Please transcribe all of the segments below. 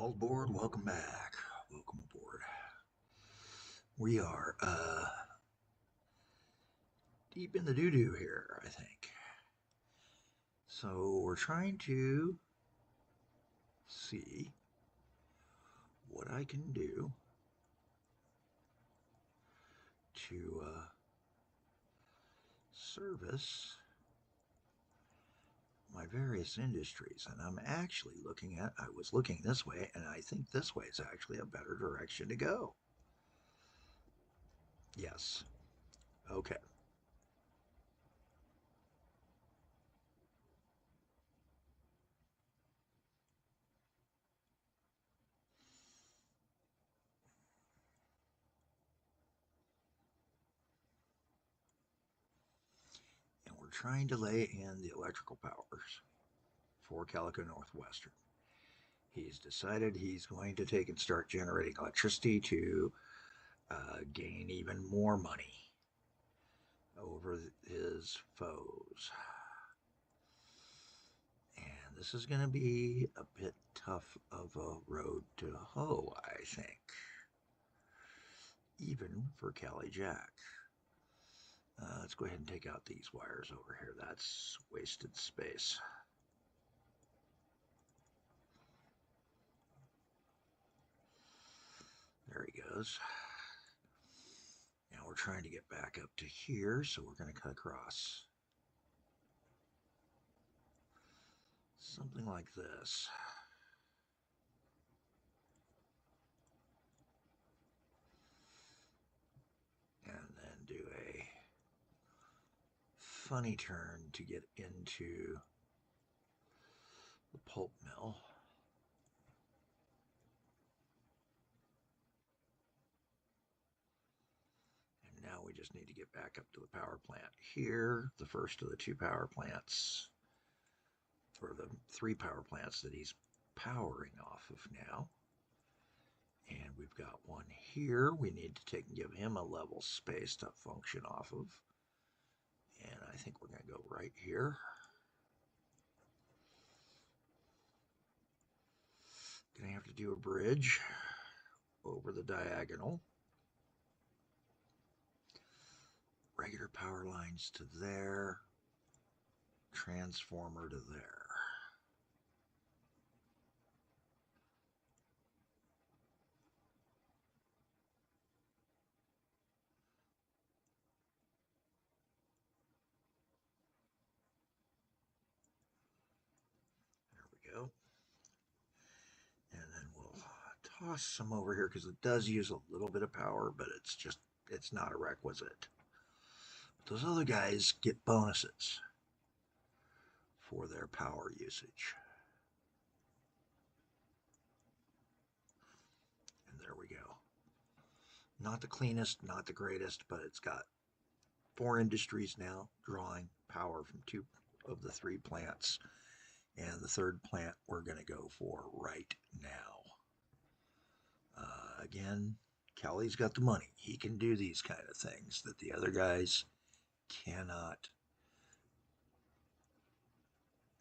All aboard, welcome back. Welcome aboard. We are deep in the doo-doo here, I think. So we're trying to see what I can do to service my various industries. And I'm actually I was looking this way, and I think this way is actually a better direction to go. Yes. Okay. And we're trying to lay in the electrical powers for Calico Northwestern. He's decided he's going to take and start generating electricity to gain even more money over his foes. And this is going to be a bit tough of a road to hoe, I think. Even for Cali Jack. Let's go ahead and take out these wires over here. That's wasted space. There he goes. Now we're trying to get back up to here, so we're going to cut across. Something like this. And then do a funny turn to get into the pulp mill. And now we just need to get back up to the power plant here, the first of the two power plants, or the three power plants that he's powering off of now. And we've got one here. We need to take and give him a level space to function off of. And I think we're going to go right here. Gonna have to do a bridge over the diagonal. Regular power lines to there. Transformer to there. There we go. And then we'll toss some over here because it does use a little bit of power, but it's not a requisite. But those other guys get bonuses for their power usage. And there we go. Not the cleanest, not the greatest, but it's got 4 industries now drawing power from 2 of the 3 plants. And the third plant we're going to go for right now. Again, Cali's got the money. He can do these kind of things that the other guys cannot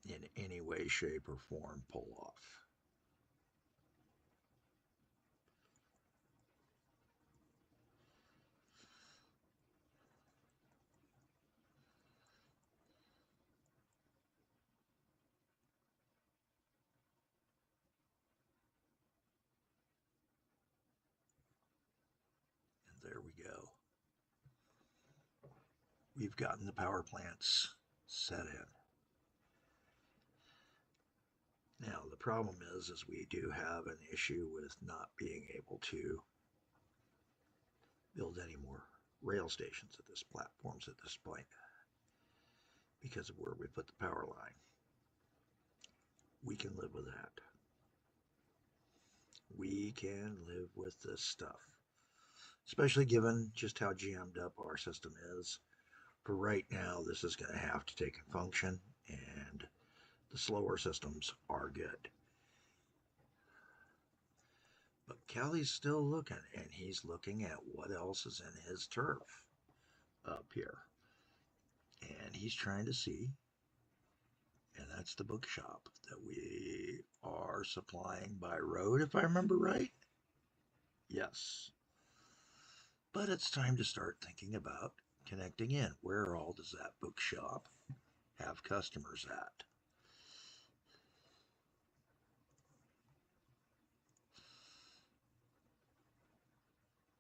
in any way, shape, or form pull off. And there we go. We've gotten the power plants set in. Now, the problem is we do have an issue with not being able to build any more rail stations at this platforms at this point because of where we put the power line. We can live with that. We can live with this stuff, especially given just how jammed up our system is. For right now, this is going to have to take and function, and the slower systems are good. But Cali's still looking, and he's looking at what else is in his turf up here. And he's trying to see, and that's the bookshop that we are supplying by road, if I remember right. Yes. But it's time to start thinking about connecting in. Where all does that bookshop have customers at?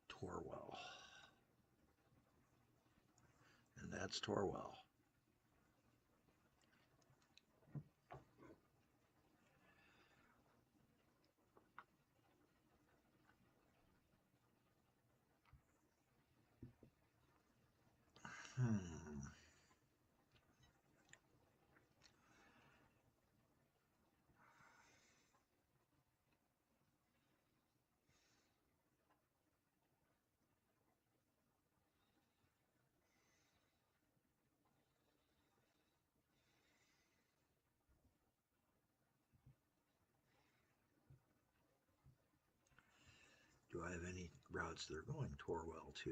Torwell. And that's Torwell. Hmm. Do I have any routes that are going Torwell to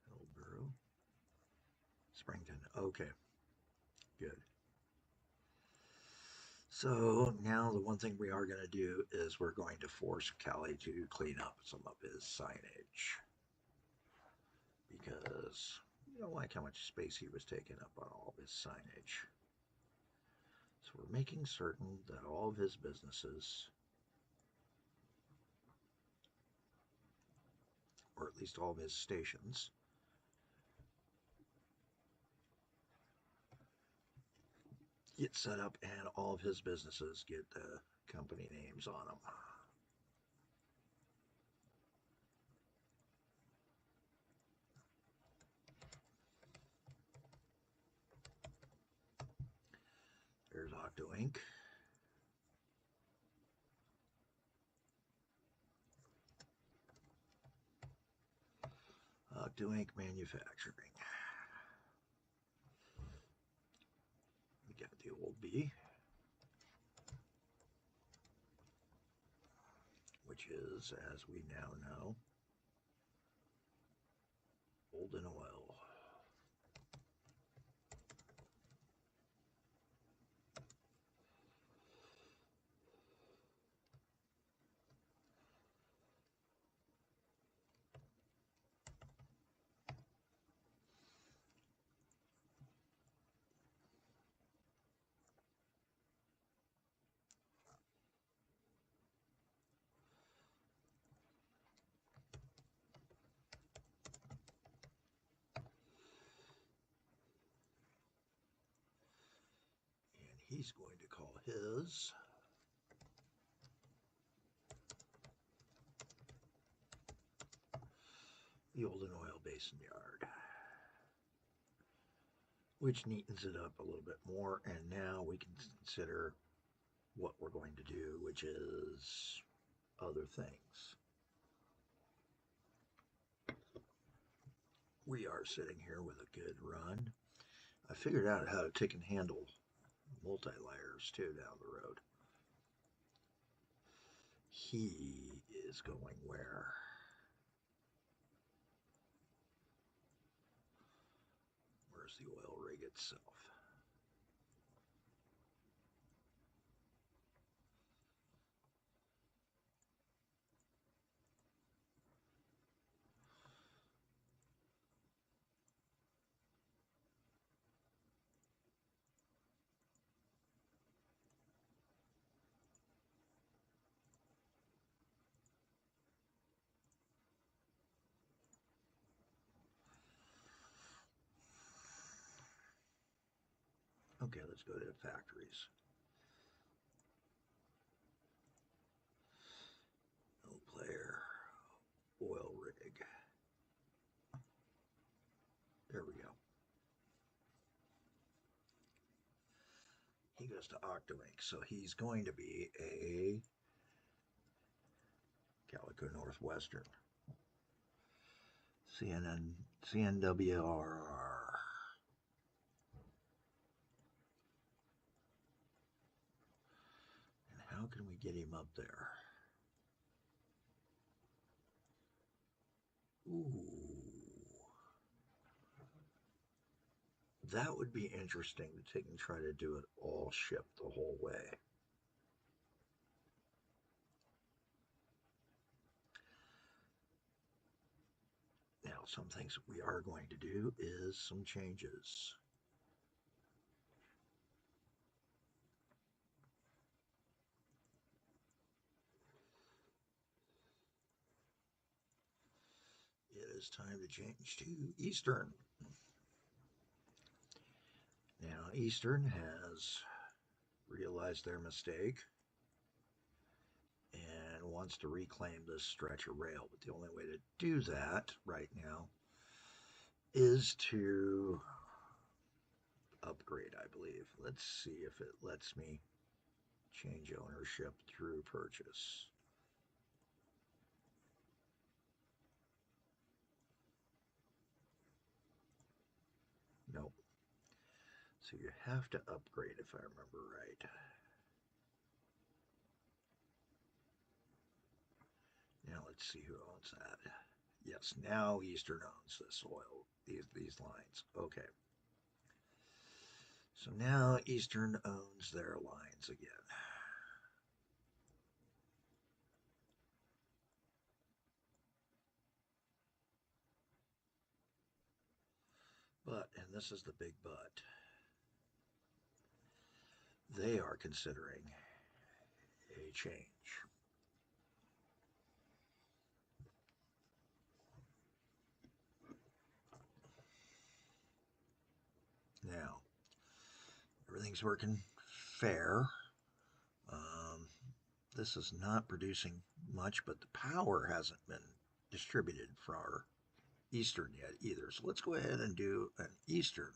Hillsborough? Springton. Okay, good. So now the one thing we are going to do is we're going to force Callie to clean up some of his signage because you don't like how much space he was taking up on all of his signage. So we're making certain that all of his businesses, or at least all of his stations, get set up and all of his businesses get company names on them. There's Octo Inc. Octo Inc. Manufacturing. We got the old B, which is, as we now know, Golden Oil. And he's going to call his the Olden Oil Basin Yard, which neatens it up a little bit more. And now we can consider what we're going to do, which is other things. We are sitting here with a good run. I figured out how to tick and handle multi-layers too down the road. He is going where? Where's the oil rig itself? Okay, let's go to the factories. No player. Oil rig. There we go. He goes to Octo Inc. So he's going to be a Calico Northwestern. CNN, CNWRR. And how can we get him up there? Ooh. That would be interesting to take and try to do it all ship the whole way. Now, some things we are going to do is some changes. It is time to change to Eastern. Now, Eastern has realized their mistake and wants to reclaim this stretch of rail. But the only way to do that right now is to upgrade, I believe. Let's see if it lets me change ownership through purchase. Nope. So you have to upgrade if I remember right. Now let's see who owns that. Yes, now Eastern owns this oil, these lines. Okay. So now Eastern owns their lines again. But, and this is the big but, they are considering a change. Now, everything's working fair. This is not producing much, but the power hasn't been distributed for our Eastern yet either. So let's go ahead and do an Eastern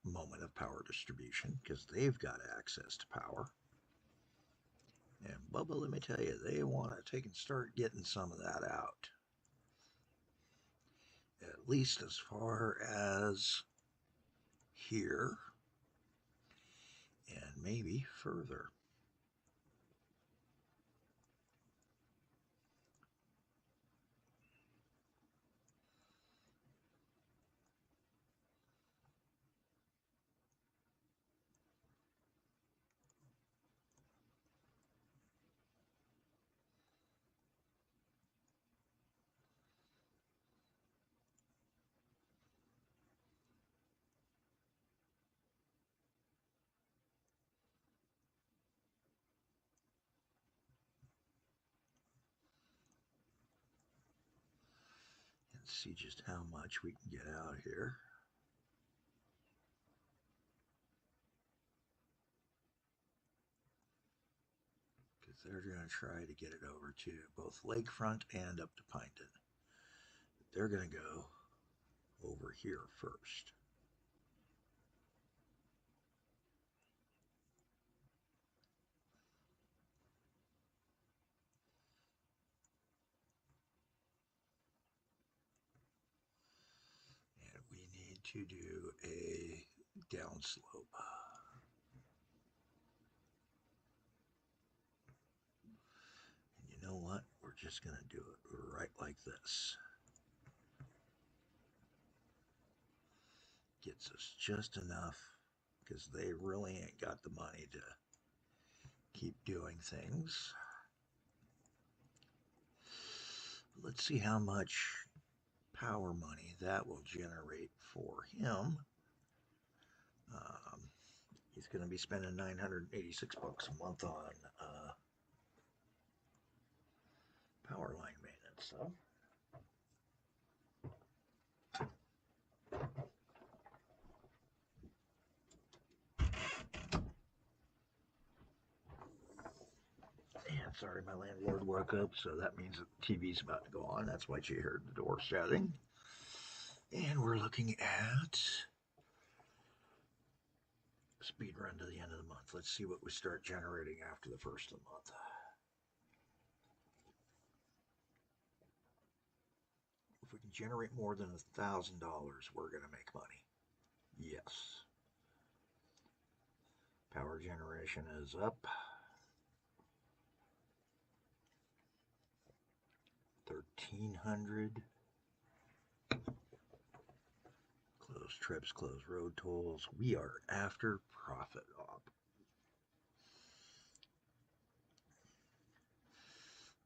moment of power distribution because they've got access to power. And Bubba, let me tell you, they want to take and start getting some of that out. At least as far as here and maybe further. And see just how much we can get out here. Because they're going to try to get it over to both Lakefront and up to Pinedon. They're going to go over here first. And we need to do a downslope. And you know what? We're just going to do it right like this. Gets us just enough because they really ain't got the money to keep doing things. Let's see how much power money that will generate for him. He's going to be spending 986 bucks a month on power line maintenance. So. And sorry, my landlord woke up, so that means the TV's about to go on. That's why she heard the door shutting. And we're looking at speed run to the end of the month. Let's see what we start generating after the first of the month. we can generate more than $1,000, we're going to make money. Yes. Power generation is up. 1,300. Close trips, close road tolls. We are after profit op.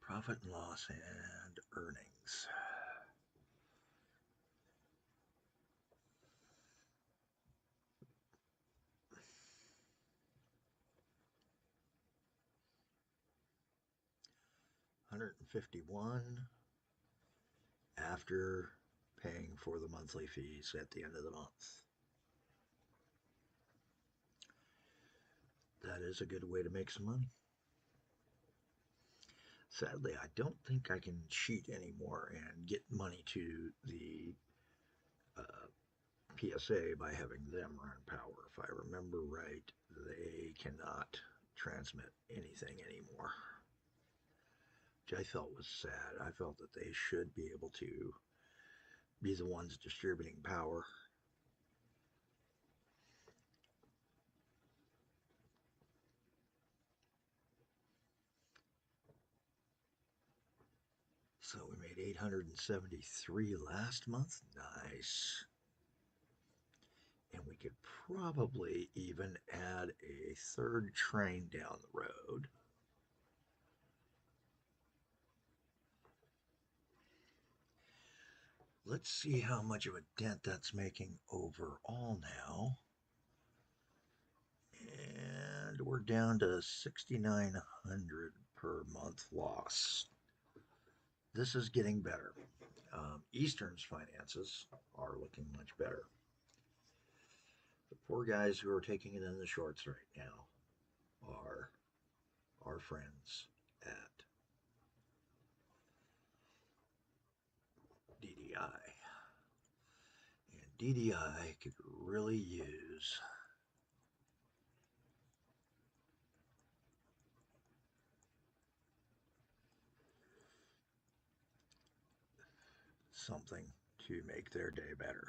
Profit and loss and earnings. $151 after paying for the monthly fees at the end of the month. That is a good way to make some money. Sadly, I don't think I can cheat anymore and get money to the PSA by having them run power. If I remember right, they cannot transmit anything anymore, which I felt was sad. I felt that they should be able to be the ones distributing power. So we made 873 last month. Nice. And we could probably even add a third train down the road. Let's see how much of a dent that's making overall now. And we're down to 6,900 per month loss. This is getting better. Eastern's finances are looking much better. The poor guys who are taking it in the shorts right now are our friends at DDI. And DDI could really use something to make their day better.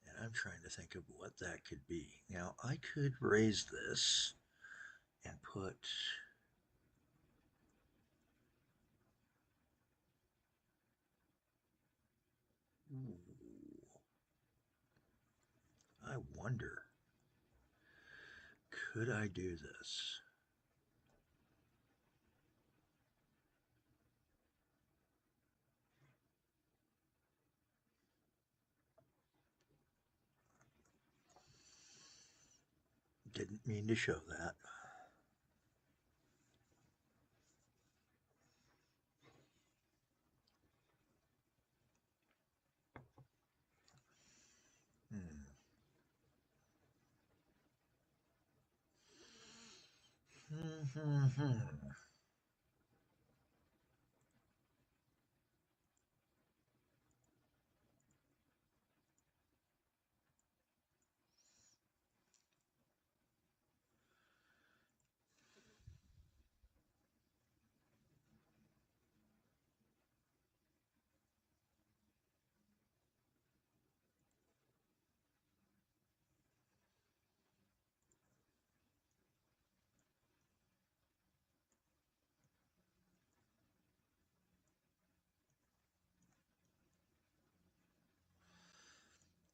And I'm trying to think of what that could be. Now, I could raise this and put I wonder, could I do this? Didn't mean to show that.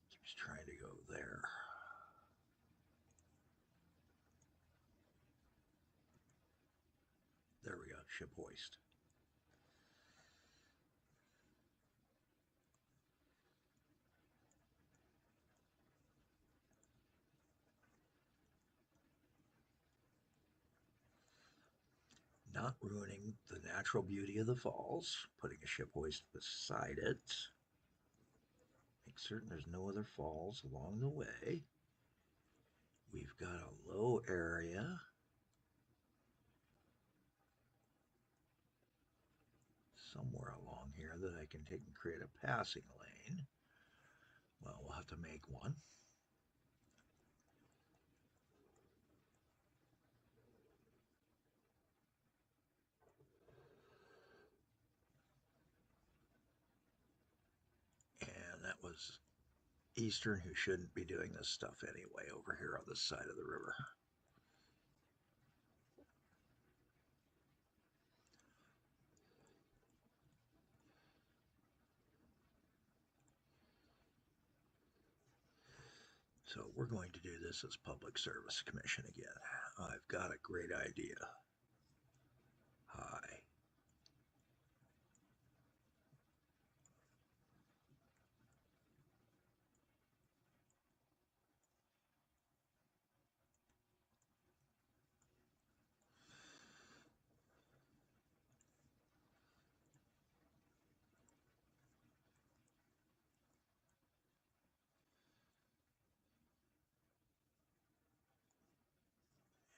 Keeps trying to go there. There we go, ship hoist. Not ruining the natural beauty of the falls, putting a ship hoist beside it. Make certain there's no other falls along the way. We've got a low area. Somewhere along here that I can take and create a passing lane. Well, we'll have to make one. plant was Eastern, who shouldn't be doing this stuff anyway over here on this side of the river. So we're going to do this as Public Service Commission again. I've got a great idea. Hi.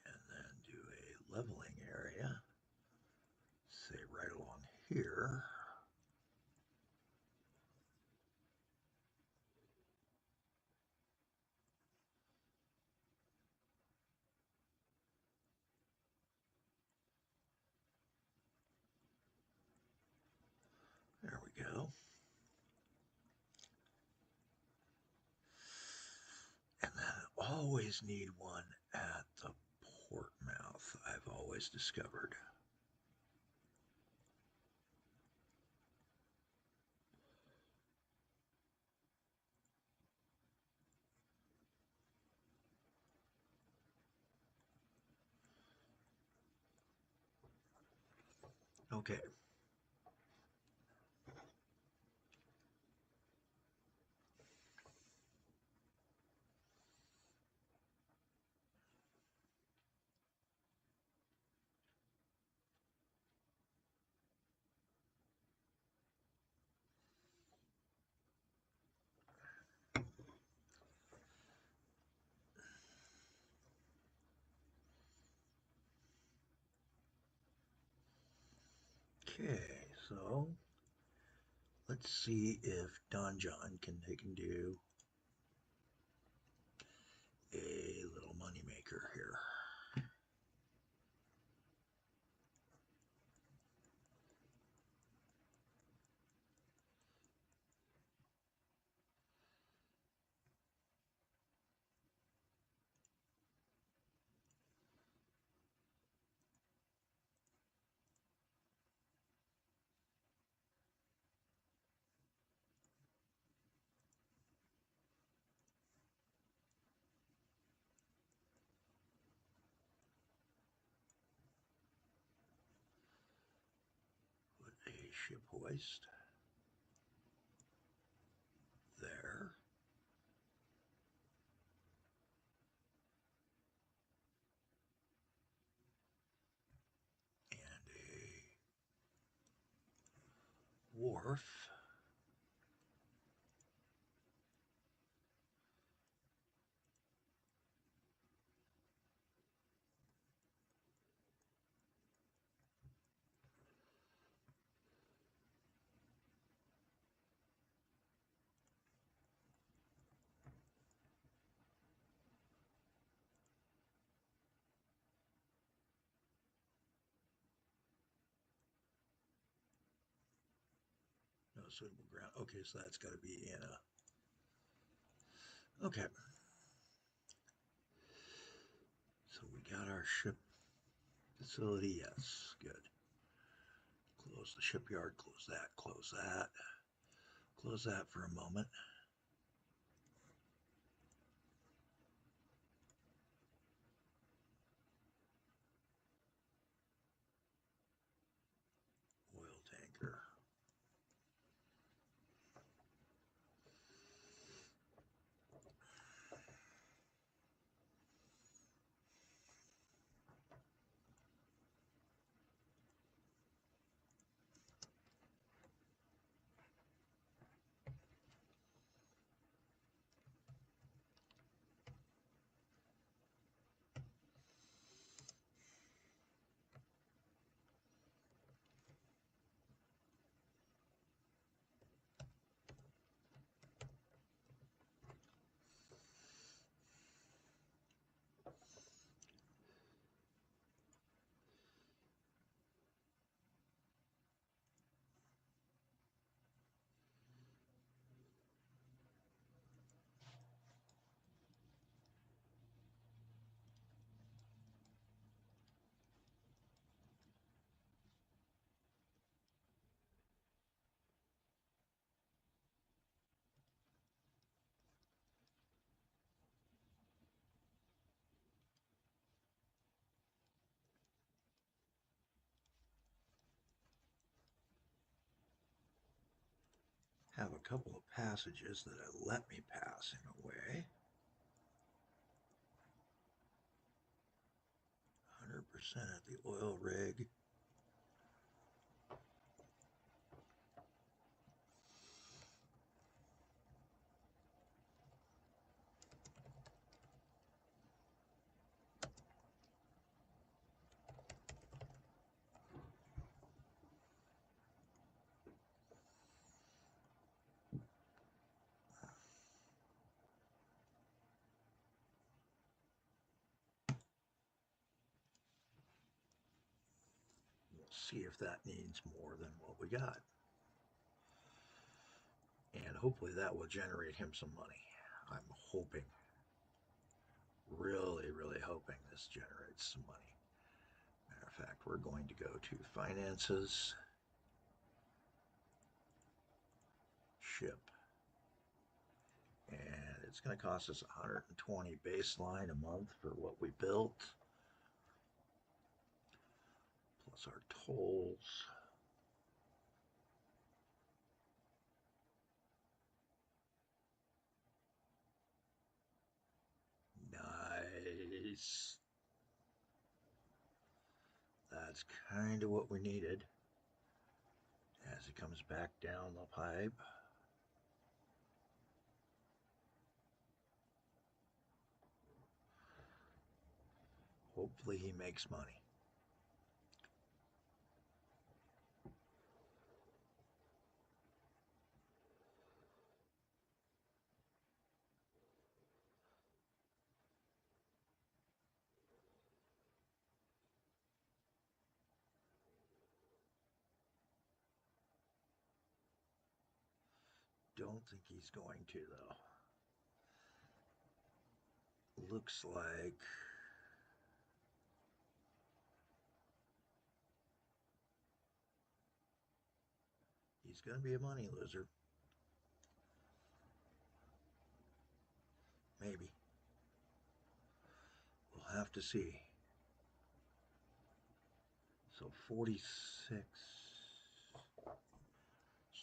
And then do a leveling area, say right along here. There we go. And then always need one at the port mouth, I've always discovered. Okay. Okay, so let's see if Don John can do a little money maker here. Put a ship hoist there. And a wharf. No suitable ground. Okay, so that's got to be in a... Okay. So we got our ship facility. Yes, good. Close the shipyard. Close that. Close that. Close that for a moment. Oil tanker. have a couple of passages that let me pass in a way. 100% at the oil rig. See if that needs more than what we got. And hopefully that will generate him some money. I'm hoping, really, really hoping this generates some money. Matter of fact, we're going to go to finances, ship, and it's going to cost us 120 baseline a month for what we built, plus our tolls. Nice. That's kind of what we needed as it comes back down the pipe. Hopefully he makes money. Don't think he's going to, though. Looks like he's going to be a money loser. Maybe. We'll have to see. So 46. Let's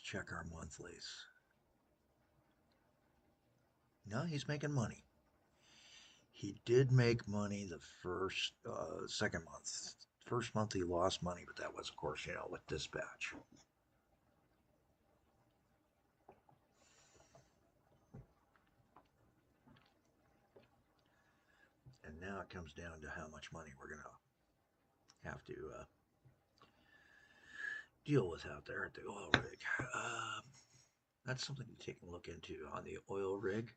check our monthlies. No, he's making money. He did make money the second month. First month he lost money, but that was, of course, with dispatch. And now it comes down to how much money we're going to have to deal with out there at the oil rig. That's something to take a look into on the oil rig.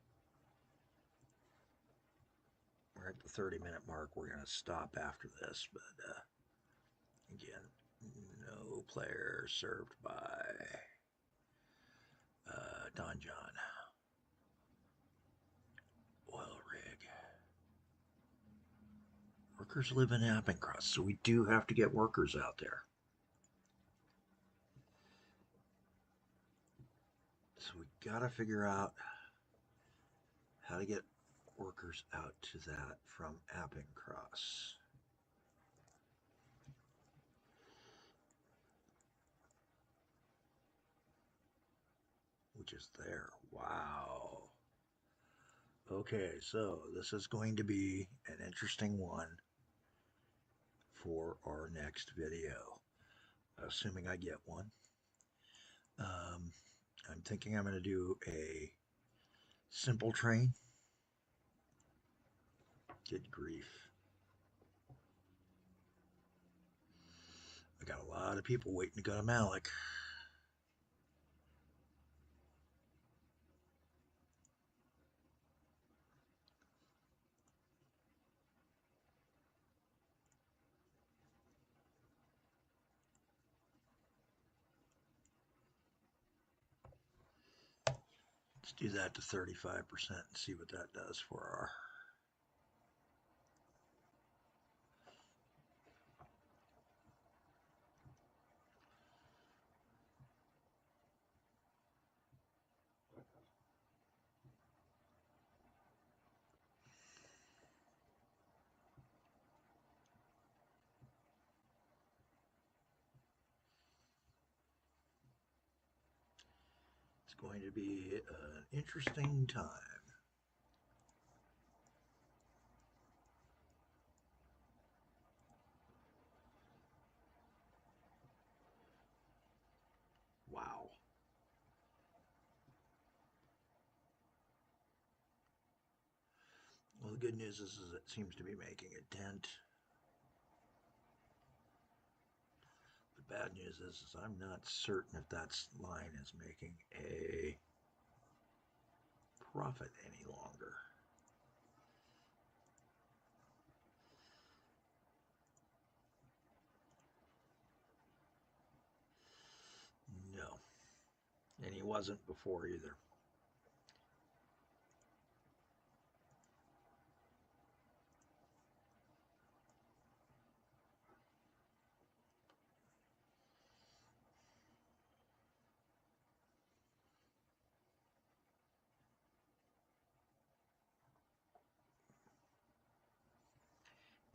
We're at the 30-minute mark. We're going to stop after this, but again, no player served by Don John. Oil rig. Workers live in Appencross, so we do have to get workers out there. So we got to figure out how to get workers out to that from Appencross. Which is there. Wow. Okay, so this is going to be an interesting one for our next video, assuming I get one. I'm thinking I'm going to do a simple train. Good grief. I got a lot of people waiting to go to Malik. Let's do that to 35% and see what that does for our... It's going to be an interesting time. Wow. Well, the good news is it seems to be making a dent. The bad news is I'm not certain if that line is making a profit any longer. No. And he wasn't before either.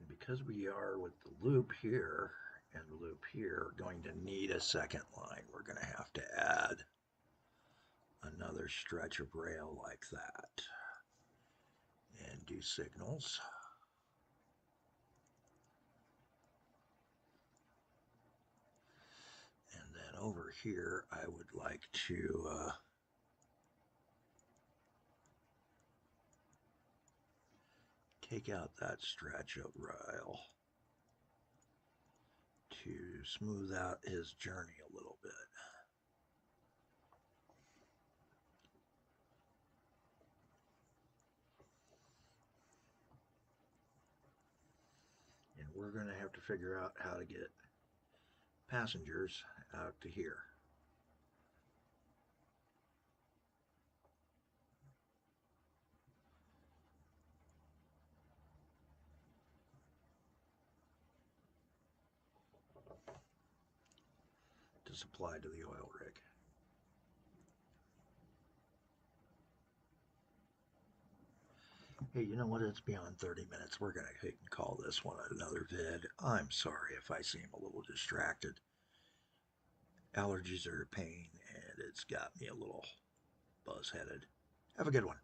And because we are with the loop here and the loop here, going to need a second line. We're going to have to add another stretch of rail like that and do signals. And then over here, I would like to take out that stretch of rail to smooth out his journey a little bit. And we're going to have to figure out how to get passengers out to here. To supply to the oil rig. Hey, you know what? It's beyond 30 minutes. We're going to call this one another vid. I'm sorry if I seem a little distracted. Allergies are a pain, and it's got me a little buzz-headed. Have a good one.